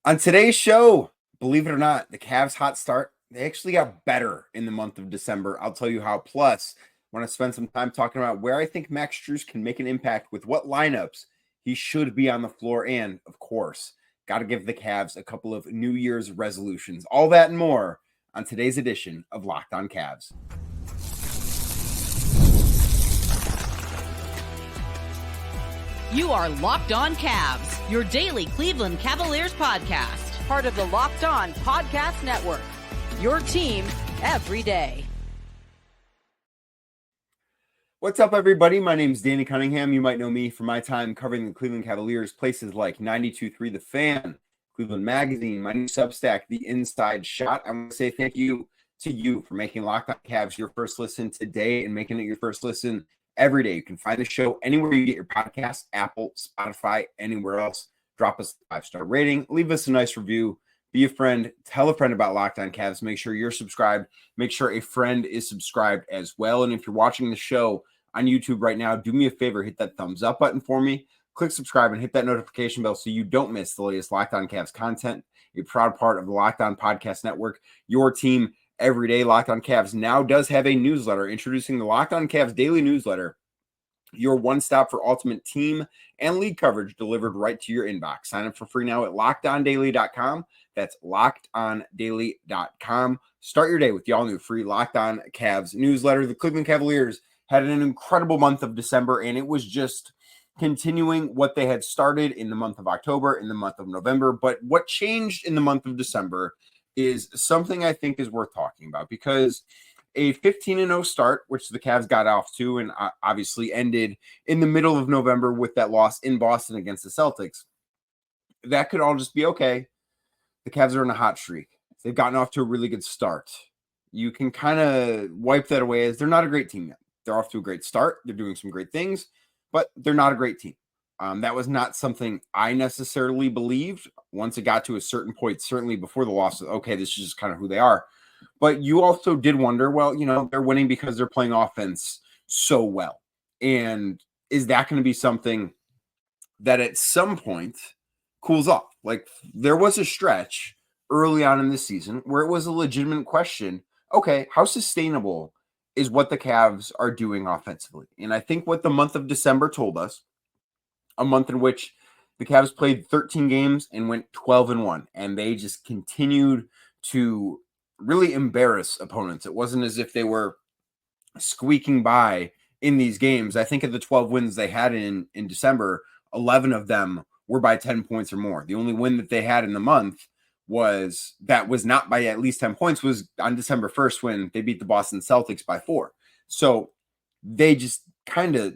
On today's show, believe it or not, the Cavs' hot start, they actually got better in the month of December. I'll tell you how. Plus, I want to spend some time talking about where I think Max Strus can make an impact with what lineups he should be on the floor. And, of course, got to give the Cavs a couple of New Year's resolutions. All that and more on today's edition of Locked On Cavs. You are Locked On Cavs, your daily Cleveland Cavaliers podcast. Part of the Locked On Podcast Network, your team every day. What's up, everybody? My name is Danny Cunningham. You might know me from my time covering the Cleveland Cavaliers, places like 92.3 The Fan, Cleveland Magazine, my new Substack, The Inside Shot. I want to say thank you to you for making Locked On Cavs your first listen today and making it your first listen every day. You can find the show anywhere you get your podcast, Apple, Spotify, anywhere else. Drop us a 5-star rating. Leave us a nice review. Be a friend. Tell a friend about Locked On Cavs. Make sure you're subscribed. Make sure a friend is subscribed as well. And if you're watching the show on YouTube right now, do me a favor. Hit that thumbs up button for me. Click subscribe and hit that notification bell so you don't miss the latest Locked On Cavs content. A proud part of the Locked On Podcast Network, your team every day. Locked On Cavs now does have a newsletter, introducing the Locked On Cavs daily newsletter, your one-stop for ultimate team and league coverage delivered right to your inbox. Sign up for free now at LockedOnDaily.com. That's LockedOnDaily.com. Start your day with the all-new free Locked On Cavs newsletter. The Cleveland Cavaliers had an incredible month of December, and it was just continuing what they had started in the month of October, in the month of November. But what changed in the month of December is something I think is worth talking about, because a 15-0 start, which the Cavs got off to and obviously ended in the middle of November with that loss in Boston against the Celtics, that could all just be okay. The Cavs are in a hot streak. They've gotten off to a really good start. You can kind of wipe that away as they're not a great team yet. They're off to a great start. They're doing some great things, but they're not a great team. That was not something I necessarily believed once it got to a certain point, certainly before the loss. Okay, this is just kind of who they are. But you also did wonder, well, they're winning because they're playing offense so well. And is that going to be something that at some point cools off? Like, there was a stretch early on in the season where it was a legitimate question. Okay, how sustainable is what the Cavs are doing offensively? And I think what the month of December told us, a month in which the Cavs played 13 games and went 12-1, and they just continued to really embarrass opponents. It wasn't as if they were squeaking by in these games. I think of the 12 wins they had in December, 11 of them were by 10 points or more. The only win that they had in the month was not by at least 10 points was on December 1st when they beat the Boston Celtics by 4. So they just kind of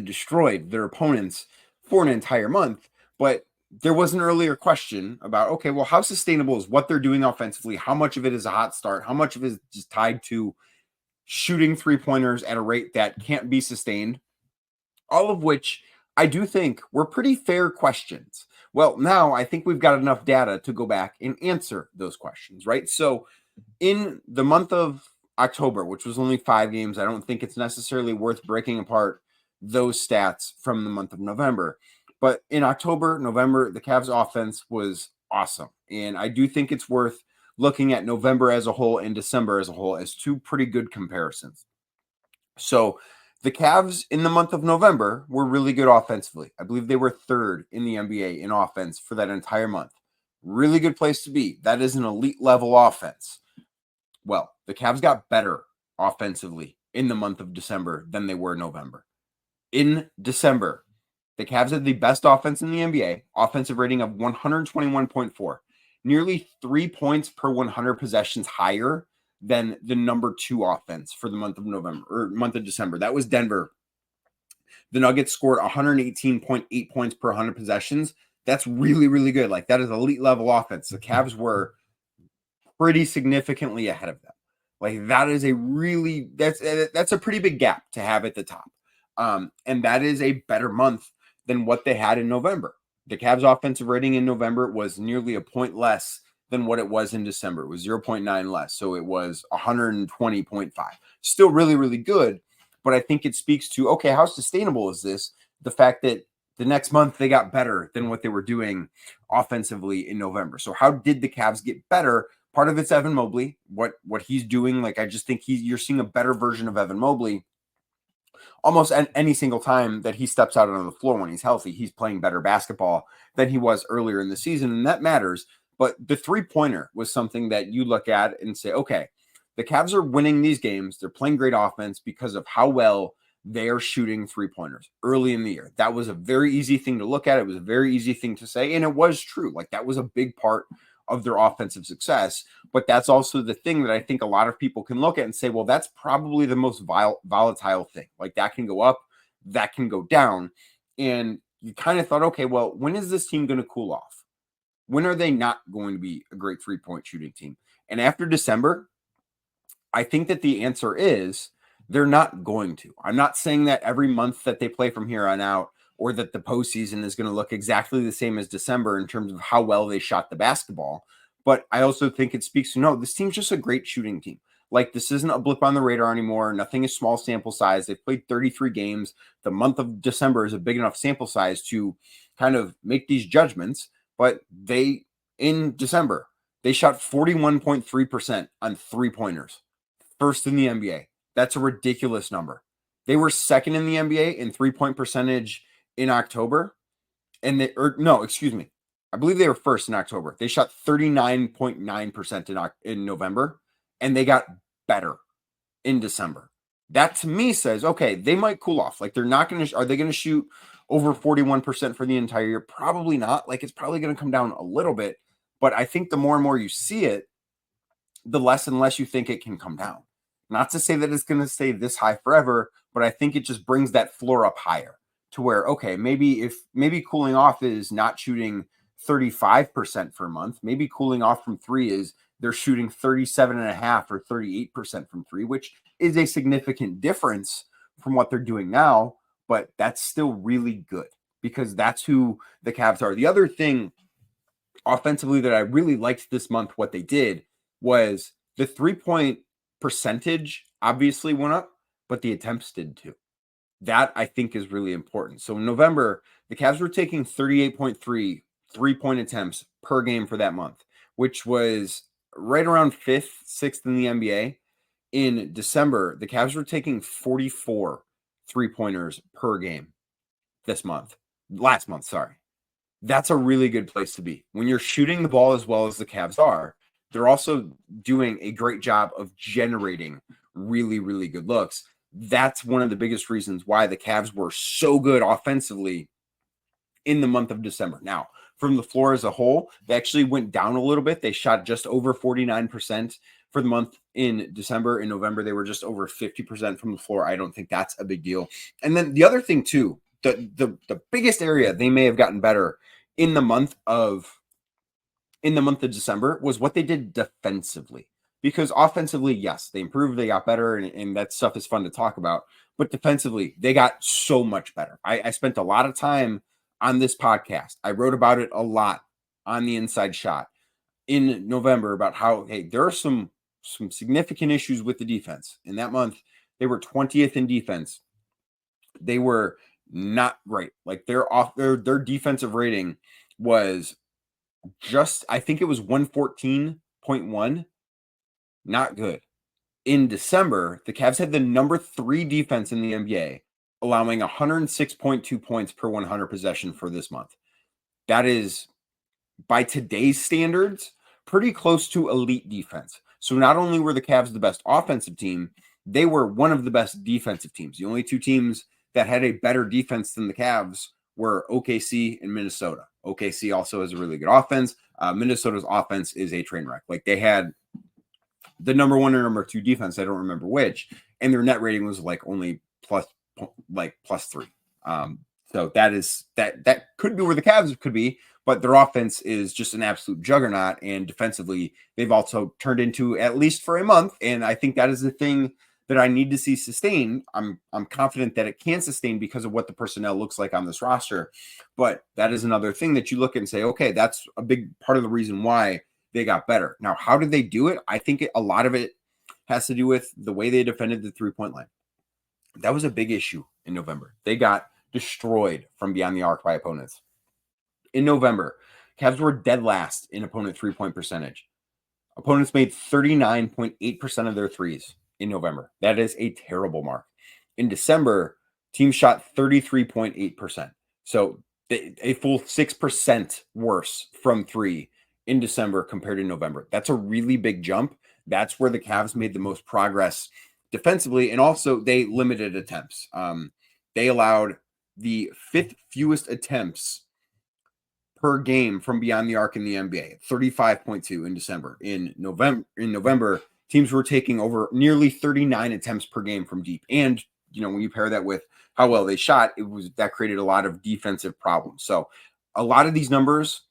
destroyed their opponents for an entire month. But there was an earlier question about, okay, well, how sustainable is what they're doing offensively? How much of it is a hot start? How much of it is just tied to shooting three-pointers at a rate that can't be sustained? All of which I do think were pretty fair questions. Well, now I think we've got enough data to go back and answer those questions, right? So in the month of October, which was only 5 games, I don't think it's necessarily worth breaking apart those stats from the month of November. But in October, November, the Cavs offense was awesome. And I do think it's worth looking at November as a whole and December as a whole as two pretty good comparisons. So the Cavs in the month of November were really good offensively. I believe they were 3rd in the NBA in offense for that entire month. Really good place to be. That is an elite level offense. Well, the Cavs got better offensively in the month of December than they were in November. In December, the Cavs had the best offense in the NBA, offensive rating of 121.4, nearly 3 points per 100 possessions higher than the number 2 offense for the month of December. That was Denver. The Nuggets scored 118.8 points per 100 possessions. That's really, really good. Like, that is elite level offense. The Cavs were pretty significantly ahead of them. Like, that is that's a pretty big gap to have at the top. And that is a better month than what they had in November. The Cavs offensive rating in November was nearly a point less than what it was in December. It was 0.9 less. So it was 120.5. Still really, really good. But I think it speaks to, okay, how sustainable is this? The fact that The next month, they got better than what they were doing offensively in November. So how did the Cavs get better? Part of it's Evan Mobley, what he's doing. Like, I just think you're seeing a better version of Evan Mobley almost any single time that he steps out on the floor when he's healthy. He's playing better basketball than he was earlier in the season, and that matters. But the three-pointer was something that you look at and say, okay, the Cavs are winning these games. They're playing great offense because of how well they are shooting three-pointers early in the year. That was a very easy thing to look at. It was a very easy thing to say, and it was true. Like, that was a big part of their offensive success. But that's also the thing that I think a lot of people can look at and say, well, that's probably the most volatile thing. Like, that can go up, that can go down. And you kind of thought, okay, well, when is this team going to cool off? When are they not going to be a great three-point shooting team? And after December, I think that the answer is they're not going to. I'm not saying that every month that they play from here on out, or that the postseason is going to look exactly the same as December in terms of how well they shot the basketball. But I also think it speaks to, no, this team's just a great shooting team. Like, this isn't a blip on the radar anymore. Nothing is small sample size. They've played 33 games. The month of December is a big enough sample size to kind of make these judgments. But in December, they shot 41.3% on three-pointers. First in the NBA. That's a ridiculous number. They were second in the NBA in three-point percentage in October. I believe they were first in October. They shot 39.9% in November, and they got better in December. That to me says, okay, they might cool off. Like, are they going to shoot over 41% for the entire year? Probably not. Like, it's probably going to come down a little bit, but I think the more and more you see it, the less and less you think it can come down. Not to say that it's going to stay this high forever, but I think it just brings that floor up higher to where, okay, maybe cooling off is not shooting 35% for a month. Maybe cooling off from three is they're shooting 37.5 or 38% from three, which is a significant difference from what they're doing now, but that's still really good because that's who the Cavs are. The other thing offensively that I really liked this month, what they did was the 3-point percentage obviously went up, but the attempts did too. That I think is really important. So in November, the Cavs were taking 38.3 3-point attempts per game for that month, which was right around 5th, 6th in the NBA. In December, the Cavs were taking 44 3-pointers per game last month. That's a really good place to be. When you're shooting the ball as well as the Cavs are, they're also doing a great job of generating really, really good looks. That's one of the biggest reasons why the Cavs were so good offensively in the month of December. Now, from the floor as a whole, they actually went down a little bit. They shot just over 49% for the month in December. In November, they were just over 50% from the floor. I don't think that's a big deal. And then the other thing too, the biggest area they may have gotten better in the month of December was what they did defensively. Because offensively, yes, they improved, they got better, and that stuff is fun to talk about. But defensively, they got so much better. I spent a lot of time on this podcast. I wrote about it a lot on the Inside Shot in November about how, hey, there are some significant issues with the defense. In that month, they were 20th in defense. They were not great. Like, their defensive rating was just, I think it was 114.1. Not good. In December, the Cavs had the number 3 defense in the NBA, allowing 106.2 points per 100 possession for this month. That is, by today's standards, pretty close to elite defense. So not only were the Cavs the best offensive team, they were one of the best defensive teams. The only two teams that had a better defense than the Cavs were OKC and Minnesota. OKC also has a really good offense. Minnesota's offense is a train wreck. Like, they had the number 1 or number 2 defense, I don't remember which, and their net rating was like only plus 3. So that could be where the Cavs could be, but their offense is just an absolute juggernaut, and defensively they've also turned into, at least for a month, and I think that is the thing that I need to see sustain. I'm confident that it can sustain because of what the personnel looks like on this roster, but that is another thing that you look at and say, okay, that's a big part of the reason why they got better. Now, how did they do it? I think a lot of it has to do with the way they defended the 3-point line. That was a big issue in November. They got destroyed from beyond the arc by opponents. In November, Cavs were dead last in opponent three-point percentage. Opponents made 39.8% of their threes in November. That is a terrible mark. In December, teams shot 33.8%. So a full 6% worse from three in December compared to November. That's a really big jump. That's where the Cavs made the most progress defensively. And also they limited attempts. They allowed the fifth fewest attempts per game from beyond the arc in the NBA, 35.2 in December. In November, teams were taking over nearly 39 attempts per game from deep. And, when you pair that with how well they shot, that created a lot of defensive problems. So a lot of these numbers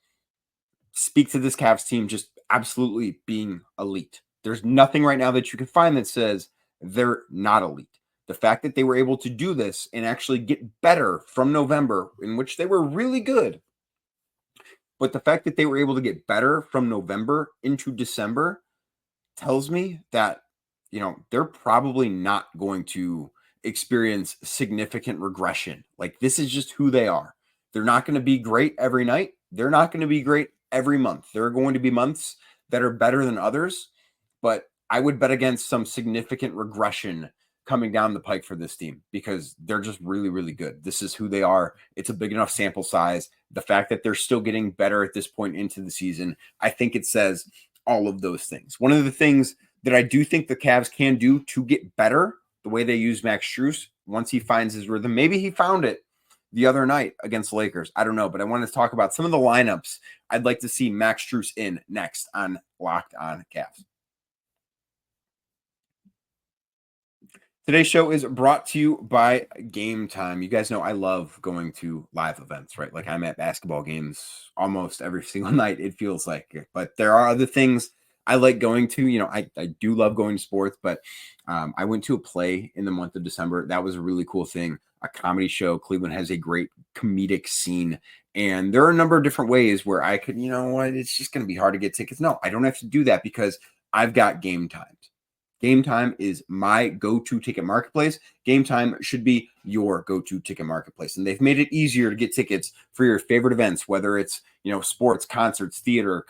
speak to this Cavs team just absolutely being elite. There's nothing right now that you can find that says they're not elite. The fact that they were able to do this and actually get better from November, in which they were really good, but the fact that they were able to get better from November into December tells me that, they're probably not going to experience significant regression. Like, this is just who they are. They're not going to be great every night. They're not going to be great every month. There are going to be months that are better than others, but I would bet against some significant regression coming down the pike for this team because they're just really, really good. This is who they are. It's a big enough sample size. The fact that they're still getting better at this point into the season, I think it says all of those things. One of the things that I do think the Cavs can do to get better, the way they use Max Strus, once he finds his rhythm, maybe he found it the other night against the Lakers. I don't know, but I want to talk about some of the lineups I'd like to see Max Strus in next on Locked On Cavs. Today's show is brought to you by Game Time. You guys know I love going to live events, right? Like, I'm at basketball games almost every single night, it feels like. But there are other things I like going to. I do love going to sports, but I went to a play in the month of December. That was a really cool thing. A comedy show. Cleveland has a great comedic scene. And there are a number of different ways where I could, it's just going to be hard to get tickets. No, I don't have to do that because I've got Game Time. Game Time is my go-to ticket marketplace. Game Time should be your go-to ticket marketplace. And they've made it easier to get tickets for your favorite events, whether it's, sports, concerts, theater,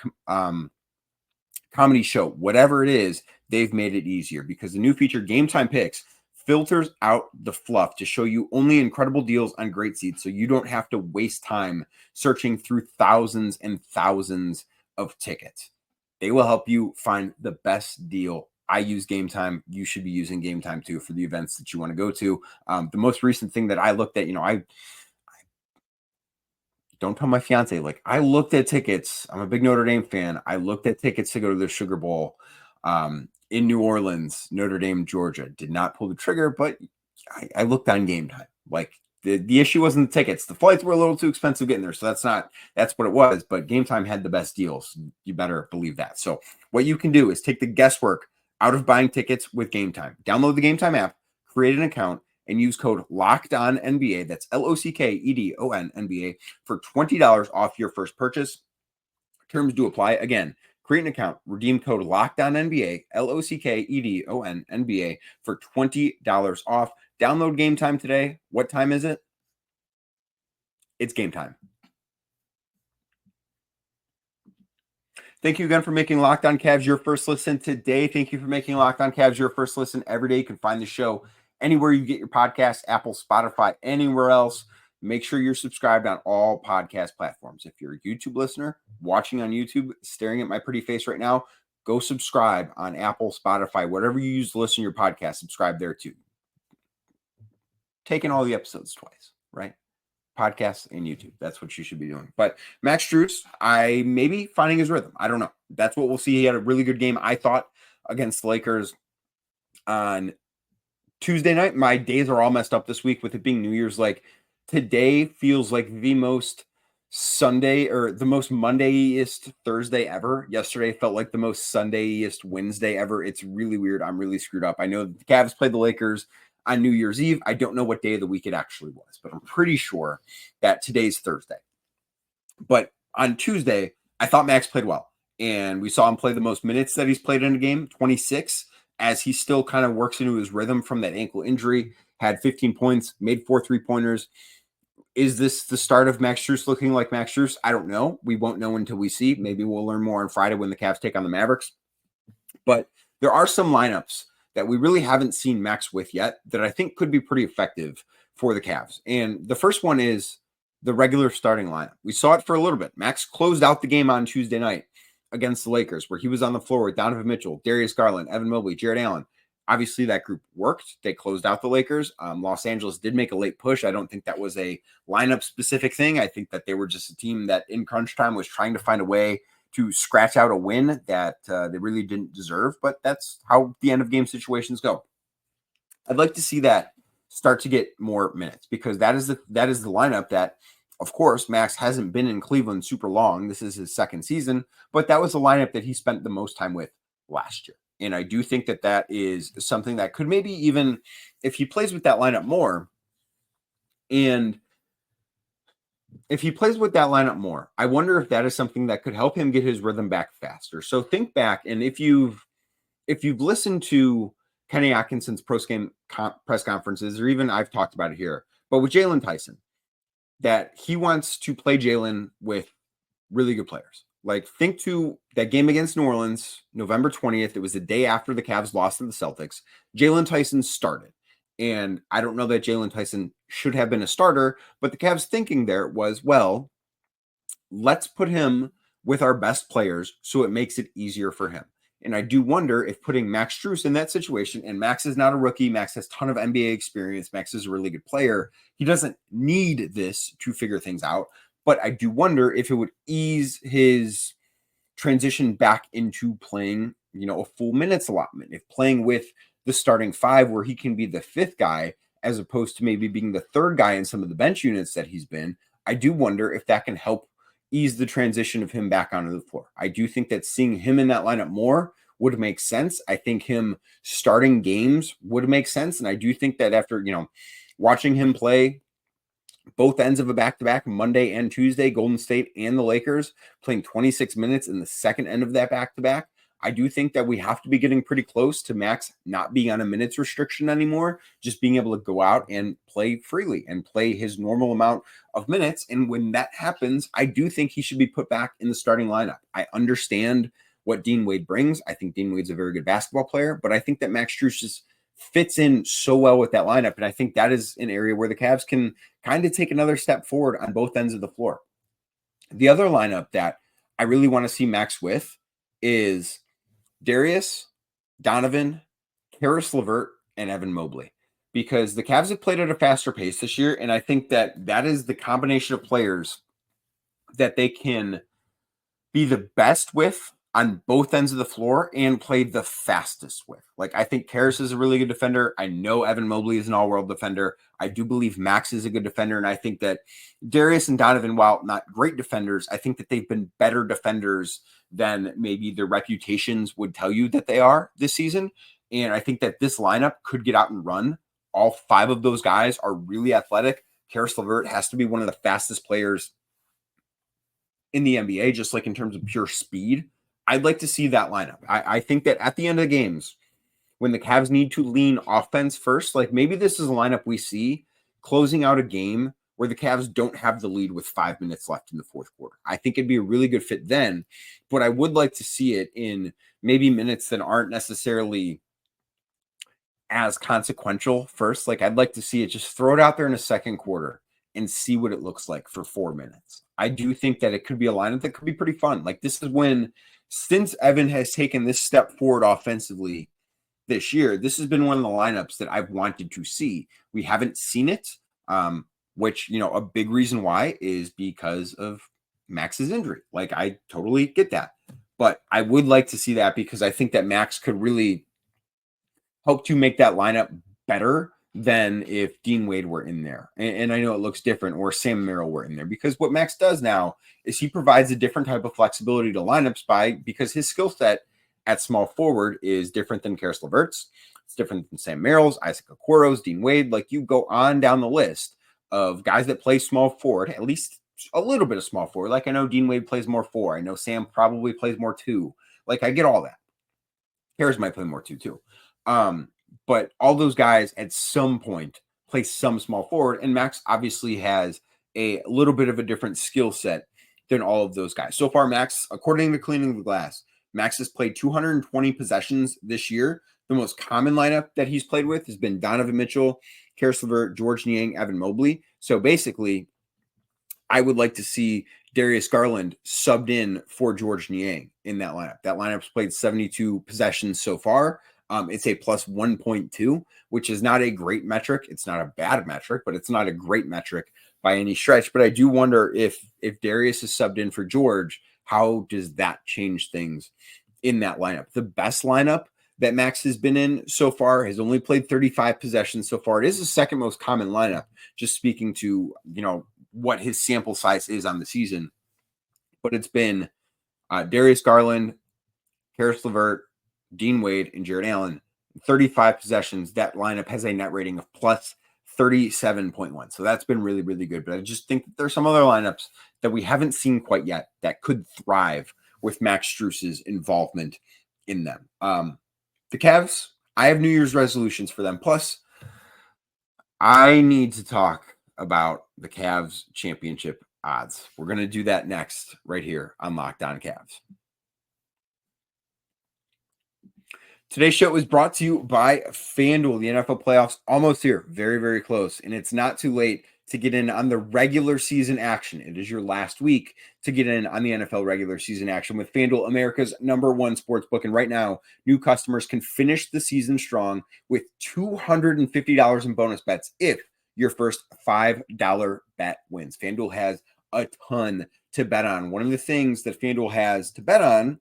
comedy show, whatever it is, they've made it easier because the new feature Game Time Picks filters out the fluff to show you only incredible deals on great seats so you don't have to waste time searching through thousands and thousands of tickets. They will help you find the best deal. I use Game Time. You should be using Game Time too for the events that you want to go to. The most recent thing that I looked at, I don't tell my fiance, I looked at tickets. I'm a big Notre Dame fan. I looked at tickets to go to the Sugar Bowl in New Orleans, Notre Dame, Georgia. Did not pull the trigger, but I looked on Game Time. The issue wasn't the tickets. The flights were a little too expensive getting there. So that's what it was. But Game Time had the best deals. You better believe that. So what you can do is take the guesswork out of buying tickets with Game Time. Download the Game Time app, create an account, and use code LOCKEDONNBA. That's LOCKEDON-NBA for $20 off your first purchase. Terms do apply. Again, create an account, redeem code LOCKEDONNBA, LOCKEDON-NBA for $20 off. Download Game Time today. What time is it? It's game time. Thank you again for making Locked On Cavs your first listen today. Thank you for making Locked On Cavs your first listen every day. You can find the show anywhere you get your podcast, Apple, Spotify, anywhere else. Make sure you're subscribed on all podcast platforms. If you're a YouTube listener watching on YouTube, staring at my pretty face right now, go subscribe on Apple, Spotify, whatever you use to listen to your podcast, subscribe there too. Taking all the episodes twice, right? Podcasts and YouTube. That's what you should be doing. But Max Strus, I may be finding his rhythm. I don't know. That's what we'll see. He had a really good game, I thought, against the Lakers on Tuesday night. My days are all messed up this week with it being New Year's. Today feels like the most Sunday or the most Monday-iest Thursday ever. Yesterday felt like the most Sunday-iest Wednesday ever. It's really weird. I'm really screwed up. I know the Cavs played the Lakers on New Year's Eve. I don't know what day of the week it actually was, but I'm pretty sure that today's Thursday. But on Tuesday, I thought Max played well. And we saw him play the most minutes that he's played in a game, 26, as he still kind of works into his rhythm from that ankle injury, had 15 points, made 4 3-pointers. Is this the start of Max Strus looking like Max Strus? I don't know. We won't know until we see. Maybe we'll learn more on Friday when the Cavs take on the Mavericks. But there are some lineups that we really haven't seen Max with yet that I think could be pretty effective for the Cavs. And the first one is the regular starting lineup. We saw it for a little bit. Max closed out the game on Tuesday night against the Lakers, where he was on the floor with Donovan Mitchell, Darius Garland, Evan Mobley, Jared Allen. Obviously, that group worked. They closed out the Lakers. Los Angeles did make a late push. I don't think that was a lineup-specific thing. I think that they were just a team that in crunch time was trying to find a way to scratch out a win that they really didn't deserve. But that's how the end-of-game situations go. I'd like to see that start to get more minutes because that is the lineup that, of course, Max hasn't been in Cleveland super long. This is his second season, but that was the lineup that he spent the most time with last year. And I do think that that is something that could maybe even, if he plays with that lineup more, and if he plays with that lineup more, I wonder if that is something that could help him get his rhythm back faster. So think back, and if you've listened to Kenny Atkinson's post-game press conferences, or even I've talked about it here, but with Jalen Tyson, that he wants to play Jalen with really good players. Like, think to that game against New Orleans, November 20th. It was the day after the Cavs lost to the Celtics. Jalen Tyson started. And I don't know that Jalen Tyson should have been a starter, but the Cavs thinking there was, well, let's put him with our best players so it makes it easier for him. And I do wonder if putting Max Strus in that situation, and Max is not a rookie, Max has a ton of NBA experience, Max is a really good player. He doesn't need this to figure things out. But I do wonder if it would ease his transition back into playing, a full minutes allotment. If playing with the starting five where he can be the fifth guy, as opposed to maybe being the third guy in some of the bench units that he's been, I do wonder if that can help ease the transition of him back onto the floor. I do think that seeing him in that lineup more would make sense. I think him starting games would make sense. And I do think that after, watching him play both ends of a back-to-back, Monday and Tuesday, Golden State and the Lakers, playing 26 minutes in the second end of that back-to-back, I do think that we have to be getting pretty close to Max not being on a minutes restriction anymore, just being able to go out and play freely and play his normal amount of minutes. And when that happens, I do think he should be put back in the starting lineup. I understand what Dean Wade brings. I think Dean Wade's a very good basketball player, but I think that Max Strus just fits in so well with that lineup. And I think that is an area where the Cavs can kind of take another step forward on both ends of the floor. The other lineup that I really want to see Max with is Darius, Donovan, Karis LeVert, and Evan Mobley, because the Cavs have played at a faster pace this year. And I think that that is the combination of players that they can be the best with on both ends of the floor and play the fastest with. Like, I think Karis is a really good defender. I know Evan Mobley is an all-world defender. I do believe Max is a good defender. And I think that Darius and Donovan, while not great defenders, I think that they've been better defenders than maybe their reputations would tell you that they are this season. And I think that this lineup could get out and run. All five of those guys are really athletic. Karis LeVert has to be one of the fastest players in the NBA, just like in terms of pure speed. I'd like to see that lineup. I think that at the end of the games, when the Cavs need to lean offense first, like maybe this is a lineup we see closing out a game where the Cavs don't have the lead with 5 minutes left in the fourth quarter. I think it'd be a really good fit then, but I would like to see it in maybe minutes that aren't necessarily as consequential first. Like, I'd like to see it just throw it out there in a second quarter and see what it looks like for 4 minutes. I do think that it could be a lineup that could be pretty fun. Like, this is when, since Evan has taken this step forward offensively this year, this has been one of the lineups that I've wanted to see. We haven't seen it, which, a big reason why is because of Max's injury. Like, I totally get that. But I would like to see that because I think that Max could really help to make that lineup better than if Dean Wade were in there. And I know it looks different, or Sam Merrill were in there, because what Max does now is he provides a different type of flexibility to lineups because his skill set at small forward is different than Karis LeVert's. It's different than Sam Merrill's, Isaac Okoro's, Dean Wade. Like, you go on down the list of guys that play small forward, at least a little bit of small forward. Like, I know Dean Wade plays more 4. I know Sam probably plays more 2. Like, I get all that. Karis might play more 2 too. But all those guys at some point play some small forward, and Max obviously has a little bit of a different skill set than all of those guys. So far, Max, according to Cleaning the Glass, Max has played 220 possessions this year. The most common lineup that he's played with has been Donovan Mitchell, Karis LeVert, George Niang, Evan Mobley. So basically, I would like to see Darius Garland subbed in for George Niang in that lineup. That lineup's played 72 possessions so far. It's a plus 1.2, which is not a great metric. It's not a bad metric, but it's not a great metric by any stretch. But I do wonder if Darius is subbed in for George, how does that change things in that lineup? The best lineup that Max has been in so far has only played 35 possessions so far. It is the second most common lineup, just speaking to, what his sample size is on the season. But it's been Darius Garland, Karis LeVert, Dean Wade, and Jared Allen. 35 possessions. That lineup has a net rating of plus 37.1. So that's been really, really good. But I just think that there's some other lineups that we haven't seen quite yet that could thrive with Max Strus's involvement in them. The Cavs, I have New Year's resolutions for them. Plus, I need to talk about the Cavs championship odds. We're going to do that next right here on Locked On Cavs. Today's show is brought to you by FanDuel. The NFL playoffs almost here, very, very close, and it's not too late to get in on the regular season action. It is your last week to get in on the NFL regular season action with FanDuel, America's #1 sportsbook. And right now, new customers can finish the season strong with $250 in bonus bets if your first $5 bet wins. FanDuel has a ton to bet on. One of the things that FanDuel has to bet on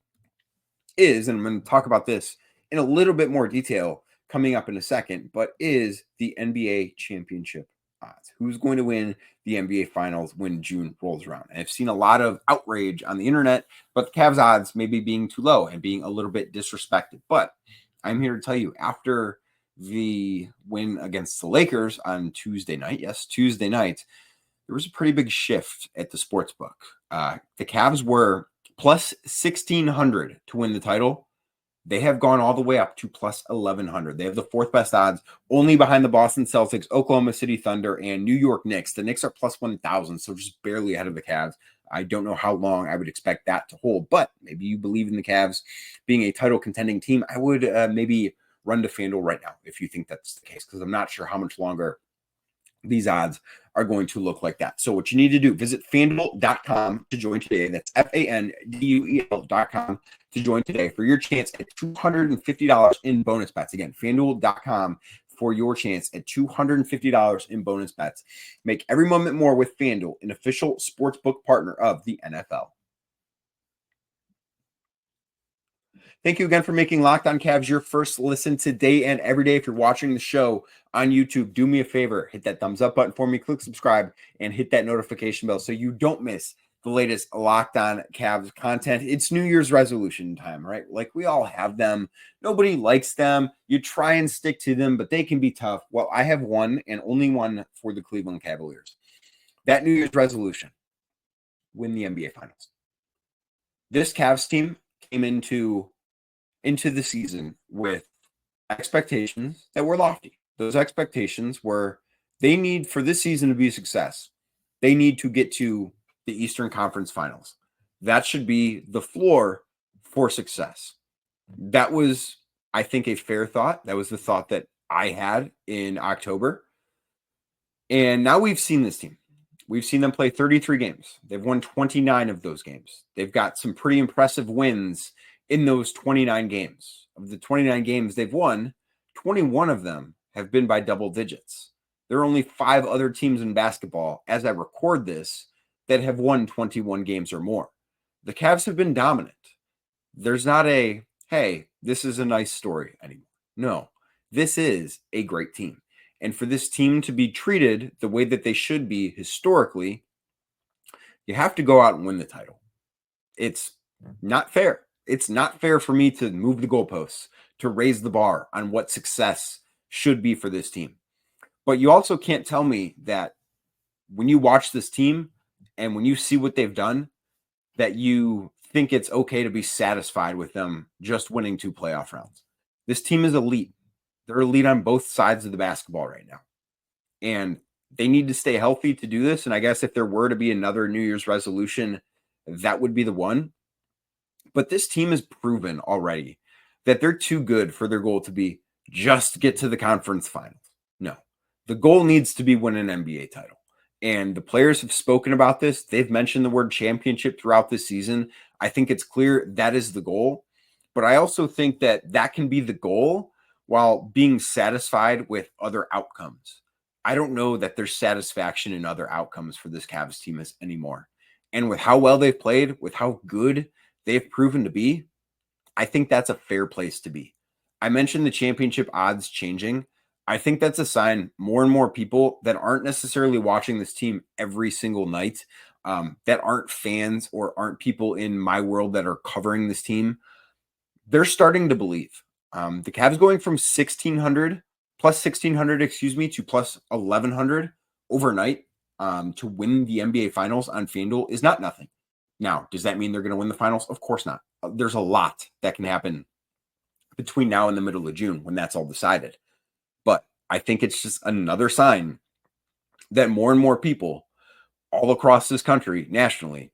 is, and I'm going to talk about this in a little bit more detail coming up in a second, but is the NBA championship odds. Who's going to win the NBA finals when June rolls around? And I've seen a lot of outrage on the internet, but the Cavs odds maybe being too low and being a little bit disrespected. But I'm here to tell you, after the win against the Lakers on Tuesday night, there was a pretty big shift at the sports book. The Cavs were plus 1,600 to win the title. They have gone all the way up to plus 1,100. They have the fourth best odds, only behind the Boston Celtics, Oklahoma City Thunder, and New York Knicks. The Knicks are plus 1,000, so just barely ahead of the Cavs. I don't know how long I would expect that to hold, but maybe you believe in the Cavs being a title contending team. I would maybe run to FanDuel right now if you think that's the case, because I'm not sure how much longer these odds are going to look like that. So what you need to do, visit FanDuel.com to join today. That's FanDuel.com to join today for your chance at $250 in bonus bets. Again, FanDuel.com for your chance at $250 in bonus bets. Make every moment more with FanDuel, an official sportsbook partner of the NFL. Thank you again for making Locked On Cavs your first listen today and every day. If you're watching the show on YouTube, do me a favor, hit that thumbs up button for me, click subscribe, and hit that notification bell so you don't miss the latest Locked On Cavs content. It's New Year's resolution time, right? Like, we all have them. Nobody likes them. You try and stick to them, but they can be tough. Well, I have one and only one for the Cleveland Cavaliers. That New Year's resolution: win the NBA Finals. This Cavs team came into the season with expectations that were lofty. Those expectations were, they need, for this season to be a success, they need to get to the Eastern Conference Finals. That should be the floor for success. That was, I think, a fair thought. That was the thought that I had in October. And now we've seen this team. We've seen them play 33 games. They've won 29 of those games. They've got some pretty impressive wins in those 29 games. Of the 29 games they've won, 21 of them have been by double digits. There are only 5 other teams in basketball, as I record this, that have won 21 games or more. The Cavs have been dominant. There's not a, hey, this is a nice story anymore. No, this is a great team. And for this team to be treated the way that they should be historically, you have to go out and win the title. It's not fair. It's not fair for me to move the goalposts, to raise the bar on what success should be for this team. But you also can't tell me that when you watch this team and when you see what they've done, that you think it's okay to be satisfied with them just winning 2 playoff rounds. This team is elite. They're elite on both sides of the basketball right now. And They need to stay healthy to do this. And I guess if there were to be another New Year's resolution, that would be the one. But this team has proven already that they're too good for their goal to be just get to the conference finals. No, the goal needs to be win an NBA title. And the players have spoken about this. They've mentioned the word championship throughout this season. I think it's clear that is the goal. But I also think that that can be the goal while being satisfied with other outcomes. I don't know that there's satisfaction in other outcomes for this Cavs team anymore. And with how well they've played, with how good they've proven to be, I think that's a fair place to be. I mentioned the championship odds changing. I think that's a sign more and more people that aren't necessarily watching this team every single night, that aren't fans or aren't people in my world that are covering this team, they're starting to believe. The Cavs going from 1,600, plus 1,600, to plus 1,100 overnight to win the NBA Finals on FanDuel is not nothing. Now, does that mean they're going to win the finals? Of course not. There's a lot that can happen between now and the middle of June when that's all decided. But I think it's just another sign that more and more people all across this country, nationally,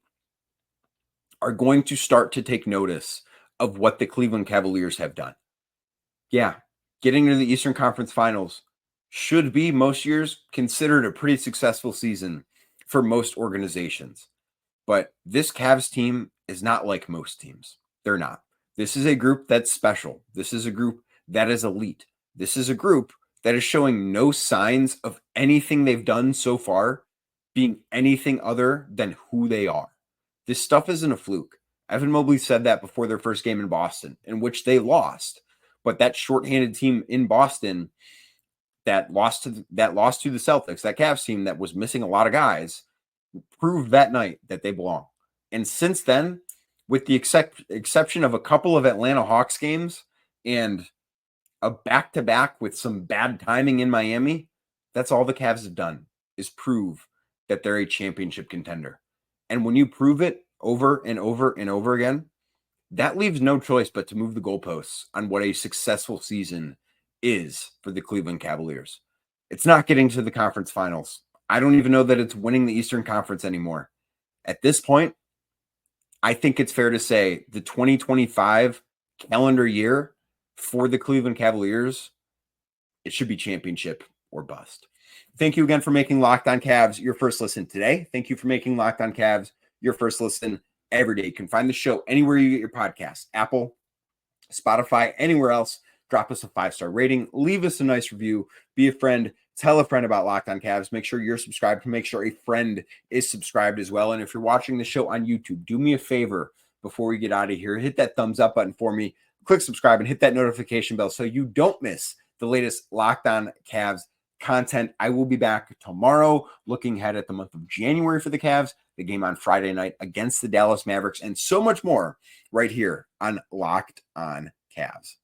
are going to start to take notice of what the Cleveland Cavaliers have done. Yeah, getting to the Eastern Conference Finals should be most years considered a pretty successful season for most organizations. But this Cavs team is not like most teams. They're not. This is a group that's special. This is a group that is elite. This is a group that is showing no signs of anything they've done so far being anything other than who they are. This stuff isn't a fluke. Evan Mobley said that before their first game in Boston, in which they lost. But that shorthanded team in Boston that lost to the Celtics, that Cavs team that was missing a lot of guys, proved that night that they belong. And since then, with the exception of a couple of Atlanta Hawks games and a back-to-back with some bad timing in Miami, that's all the Cavs have done is prove that they're a championship contender. And when you prove it over and over and over again, that leaves no choice but to move the goalposts on what a successful season is for the Cleveland Cavaliers. It's not getting to the conference finals. I don't even know that it's winning the Eastern Conference anymore. At this point, I think it's fair to say the 2025 calendar year for the Cleveland Cavaliers, it should be championship or bust. Thank you again for making Locked On Cavs your first listen today. Thank you for making Locked On Cavs your first listen every day. You can find the show anywhere you get your podcasts, Apple, Spotify, anywhere else. Drop us a 5-star rating. Leave us a nice review. Be a friend. Tell a friend about Locked On Cavs. Make sure you're subscribed. Make sure a friend is subscribed as well. And if you're watching the show on YouTube, do me a favor before we get out of here. Hit that thumbs up button for me. Click subscribe and hit that notification bell so you don't miss the latest Locked On Cavs content. I will be back tomorrow looking ahead at the month of January for the Cavs, the game on Friday night against the Dallas Mavericks, and so much more right here on Locked On Cavs.